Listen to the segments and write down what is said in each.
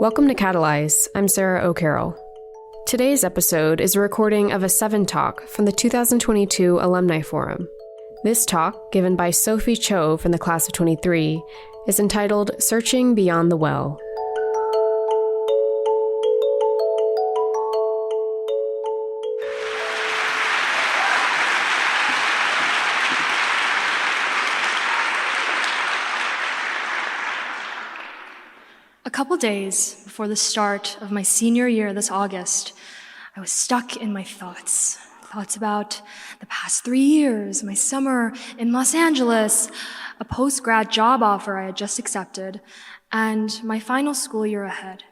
Welcome to Catalyze. I'm Sarah O'Carroll. Today's episode is a recording of a 7 talk from the 2022 Alumni Forum. This talk, given by Sophie Cho from the class of 23, is entitled Searching Beyond the Well. A couple days before the start of my senior year this August, I was stuck in my thoughts about the past 3 years, my summer in Los Angeles, a post-grad job offer I had just accepted, and my final school year ahead.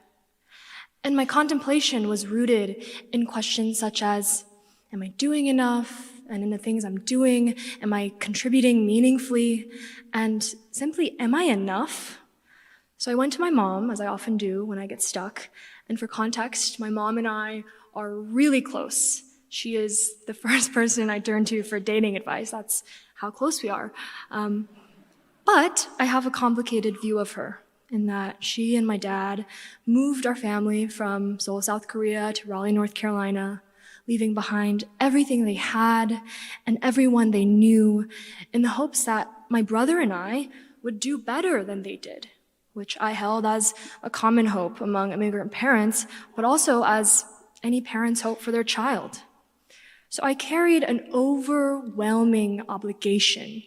And my contemplation was rooted in questions such as, am I doing enough? And in the things I'm doing, am I contributing meaningfully? And simply, am I enough? So I went to my mom, as I often do when I get stuck. And for context, my mom and I are really close. She is the first person I turn to for dating advice. That's how close we are. But I have a complicated view of her in that she and my dad moved our family from Seoul, South Korea to Raleigh, North Carolina, leaving behind everything they had and everyone they knew in the hopes that my brother and I would do better than they did, which I held as a common hope among immigrant parents, but also as any parent's hope for their child. So I carried an overwhelming obligation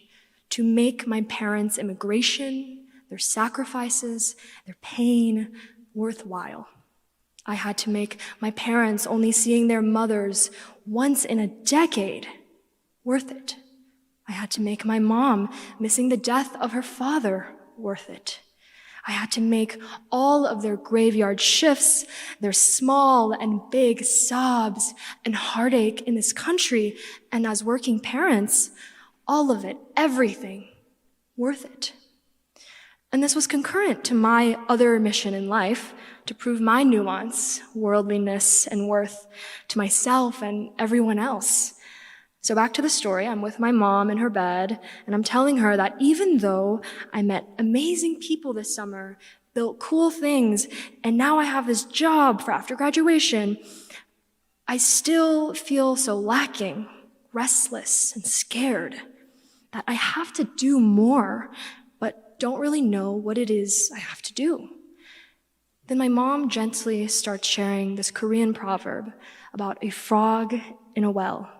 to make my parents' immigration, their sacrifices, their pain worthwhile. I had to make my parents only seeing their mothers once in a decade worth it. I had to make my mom missing the death of her father worth it. I had to make all of their graveyard shifts, their small and big sobs and heartache in this country, and as working parents, all of it, everything, worth it. And this was concurrent to my other mission in life, to prove my nuance, worldliness, and worth to myself and everyone else. So back to the story, I'm with my mom in her bed, and I'm telling her that even though I met amazing people this summer, built cool things, and now I have this job for after graduation, I still feel so lacking, restless, and scared that I have to do more, but don't really know what it is I have to do. Then my mom gently starts sharing this Korean proverb about a frog in a well.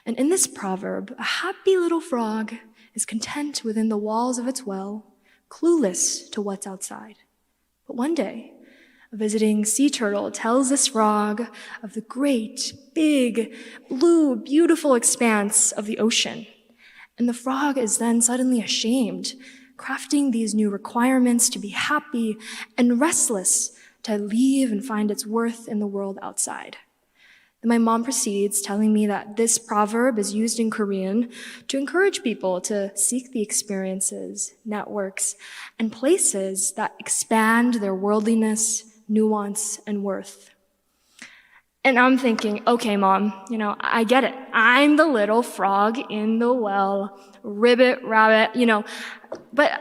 And in this proverb, a happy little frog is content within the walls of its well, clueless to what's outside. But one day, a visiting sea turtle tells this frog of the great, big, blue, beautiful expanse of the ocean. And the frog is then suddenly ashamed, crafting these new requirements to be happy and restless, to leave and find its worth in the world outside. Then my mom proceeds, telling me that this proverb is used in Korean to encourage people to seek the experiences, networks, and places that expand their worldliness, nuance, and worth. And I'm thinking, okay, Mom, I get it. I'm the little frog in the well, ribbit, rabbit, But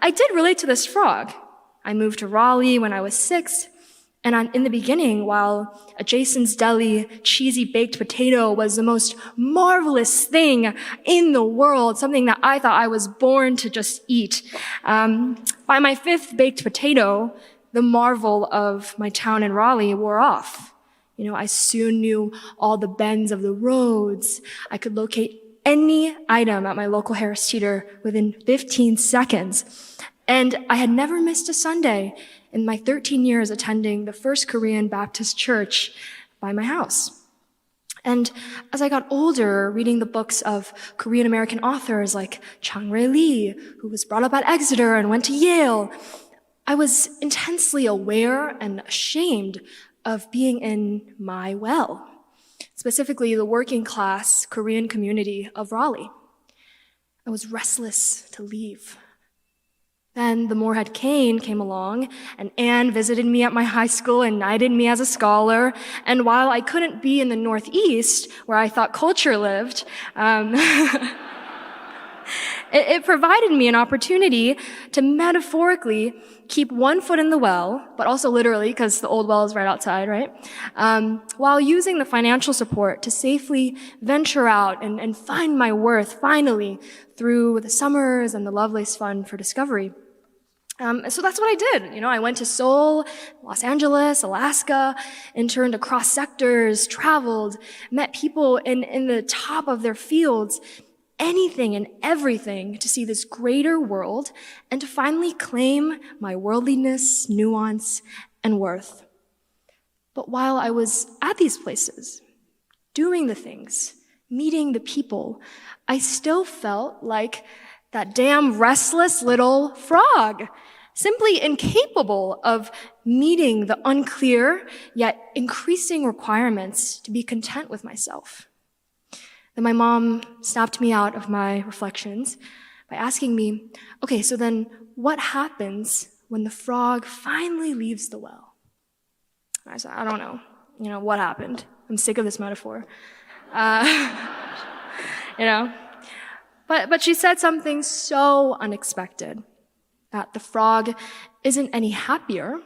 I did relate to this frog. I moved to Raleigh when I was 6. And in the beginning, while a Jason's Deli cheesy baked potato was the most marvelous thing in the world, something that I thought I was born to just eat, by my 5th baked potato, the marvel of my town in Raleigh wore off. I soon knew all the bends of the roads. I could locate any item at my local Harris Teeter within 15 seconds. And I had never missed a Sunday in my 13 years attending the First Korean Baptist Church by my house. And as I got older, reading the books of Korean American authors like Lee, who was brought up at Exeter and went to Yale, I was intensely aware and ashamed of being in my well, specifically the working class Korean community of Raleigh. I was restless to leave. Then the Morehead-Cain came along, and Anne visited me at my high school and knighted me as a scholar. And while I couldn't be in the Northeast, where I thought culture lived, It provided me an opportunity to metaphorically keep one foot in the well, but also literally, because the old well is right outside, right? While using the financial support to safely venture out and find my worth, finally, through the summers and the Lovelace Fund for Discovery. So that's what I did. I went to Seoul, Los Angeles, Alaska, interned across sectors, traveled, met people in the top of their fields, anything and everything to see this greater world and to finally claim my worldliness, nuance, and worth. But while I was at these places, doing the things, meeting the people, I still felt like that damn restless little frog, simply incapable of meeting the unclear yet increasing requirements to be content with myself. Then my mom snapped me out of my reflections by asking me, okay, so then what happens when the frog finally leaves the well? I said, I don't know. What happened? I'm sick of this metaphor. But she said something so unexpected, that the frog isn't any happier,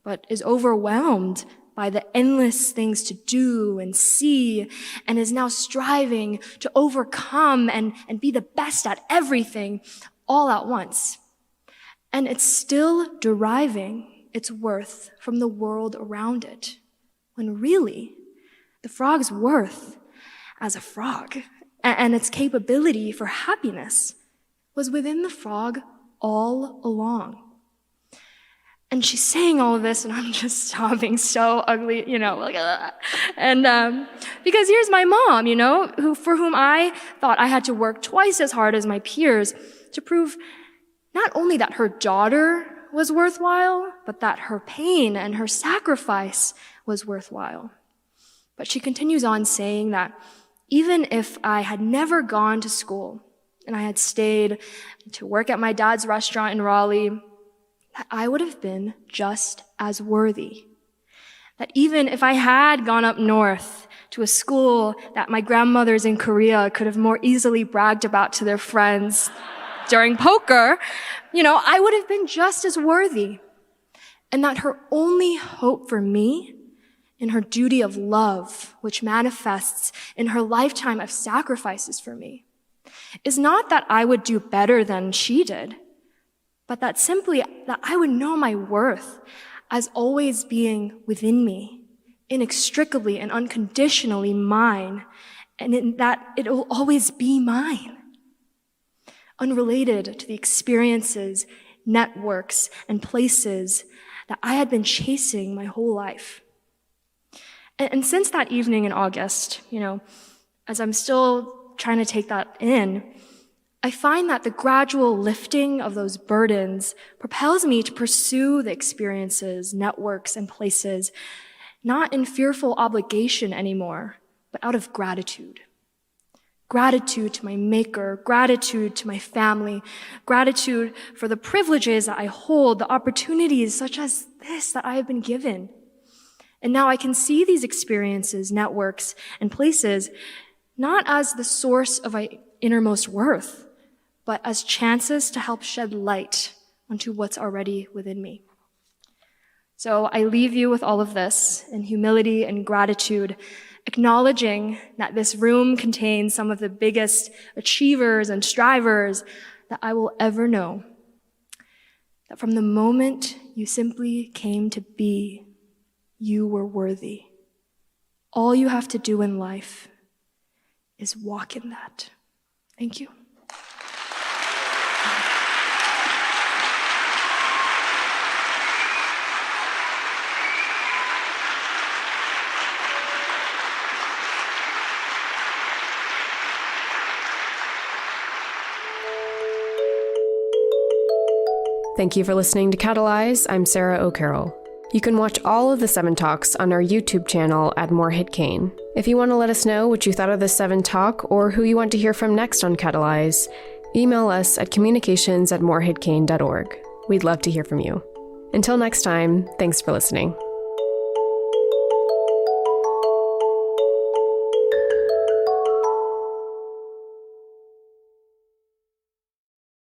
but is overwhelmed by the endless things to do and see, and is now striving to overcome and be the best at everything all at once. And it's still deriving its worth from the world around it, when really, the frog's worth as a frog and its capability for happiness was within the frog all along. And she's saying all of this, and I'm just sobbing so ugly, And because here's my mom, for whom I thought I had to work twice as hard as my peers to prove not only that her daughter was worthwhile, but that her pain and her sacrifice was worthwhile. But she continues on saying that even if I had never gone to school and I had stayed to work at my dad's restaurant in Raleigh, that I would have been just as worthy. That even if I had gone up north to a school that my grandmothers in Korea could have more easily bragged about to their friends during poker, I would have been just as worthy. And that her only hope for me, in her duty of love, which manifests in her lifetime of sacrifices for me, is not that I would do better than she did, but that simply that I would know my worth as always being within me, inextricably and unconditionally mine, and in that it will always be mine, unrelated to the experiences, networks, and places that I had been chasing my whole life. And since that evening in August, as I'm still trying to take that in, I find that the gradual lifting of those burdens propels me to pursue the experiences, networks, and places, not in fearful obligation anymore, but out of gratitude. Gratitude to my maker, gratitude to my family, gratitude for the privileges that I hold, the opportunities such as this that I have been given. And now I can see these experiences, networks, and places not as the source of my innermost worth, but as chances to help shed light onto what's already within me. So I leave you with all of this in humility and gratitude, acknowledging that this room contains some of the biggest achievers and strivers that I will ever know. That from the moment you simply came to be, you were worthy. All you have to do in life is walk in that. Thank you. Thank you for listening to Catalyze. I'm Sarah O'Carroll. You can watch all of the 7 talks on our YouTube channel at Morehead-Cain. If you want to let us know what you thought of the 7 talk or who you want to hear from next on Catalyze, email us at communications@moreheadcain.org. We'd love to hear from you. Until next time, thanks for listening.